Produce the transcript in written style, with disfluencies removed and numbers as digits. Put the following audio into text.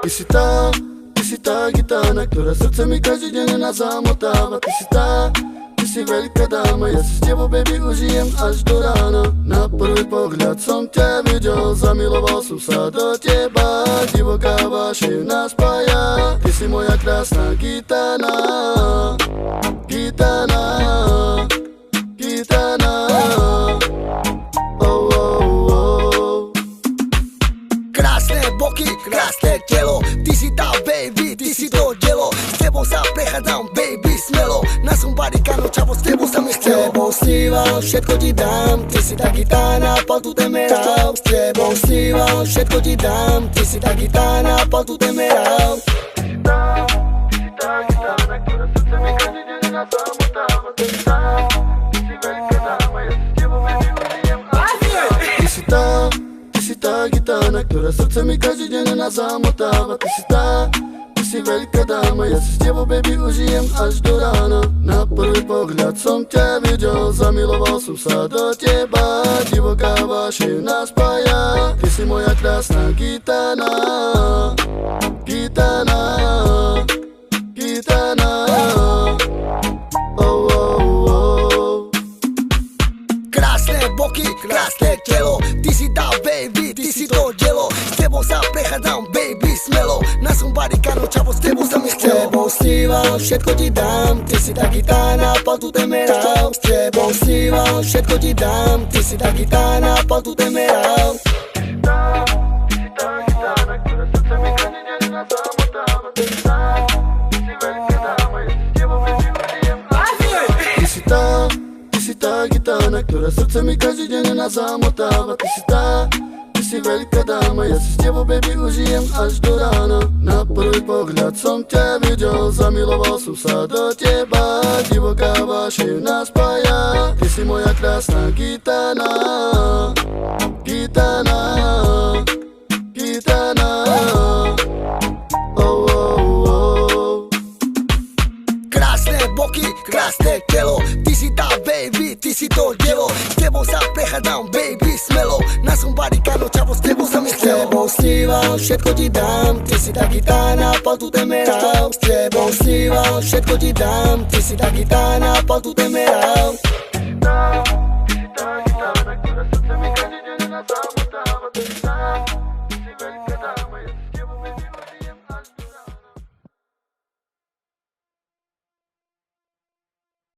Ty si tá gitana, ktorá srdce mi každý deň nás zamotáva. Ty si veľká dáma, ja si s tebou, baby, užijem až do rána. Na prvý pohľad som ťa videl, zamiloval som sa do teba. Divoká vášeň nás spája, ty si moja krásna gitana. Gitana, gitana. Oh, oh, oh. Krásne boky, krásne telo, ty si tá baby, ty si to dielo. S tebou sa prechádzam, baby, smelo. Na som barikano, čavo, s tebou sa mi chcelo. S tebou snívam, všetko ti dám, ty si tá gitana, pal tu temerám. S tebou snívam, všetko ti dám, ty si tá gitana, pal tu temerám. Ty si tá gitana, ktorá srdce mi každý deň nás zamotáva. Ty si veľká dáma, ja si s tebou, baby, užijem až do rána. Ty si tá gitana, ktorá srdce mi každý deň nás zamotáva. Ty si veľká dáma, ja si s tebou, baby, užijem až do rána. Na prvý pohľad som ťa videl, zamiloval som sa do teba. Divoká vášeň nás spája, ty si moja krásna gitana. Gitana, gitana. Oh, oh, oh. Krásne boky, krásne telo, ty si tá baby, ty si to dielo. S tebou sa prechádzam, baby, smelo. Na som barikano, čavo, s tebou sa mi chcelo. S tebou snívam, všetko ti dám, ty si tá gitana, pal tu temerám. S tebou snívam, všetko ti dám, ty si tá gitana, pal tu temerám. Ty si tá gitana, ktorá srdce mi každý deň nás zamotáva. Ty si veľká dáma, ja si s tebou, baby, užijem až do rána. Ty si tá gitana, ktorá srdce mi každý deň nás zamotáva. Ty si veľká dáma, ja si s tebou, baby, užijem až do rána. Na prvý pohľad som ťa videl, zamiloval som sa do teba. Divoká vášeň nás spája, ty si moja krásna gitana. Gitana, gitana. Oh, oh, oh. Krásne boky, krásne telo, ty si tá baby, ty si to dielo. S tebou sa prechádzam, baby, smelo. Na som barikano, čavo, s tebou sa mi chcelo. S tebou snívam, všetko ti dám, ty si tá gitana, pal tu temerám. S tebou snívam, všetko ti dám, ty si tá gitana, pal tu temerám.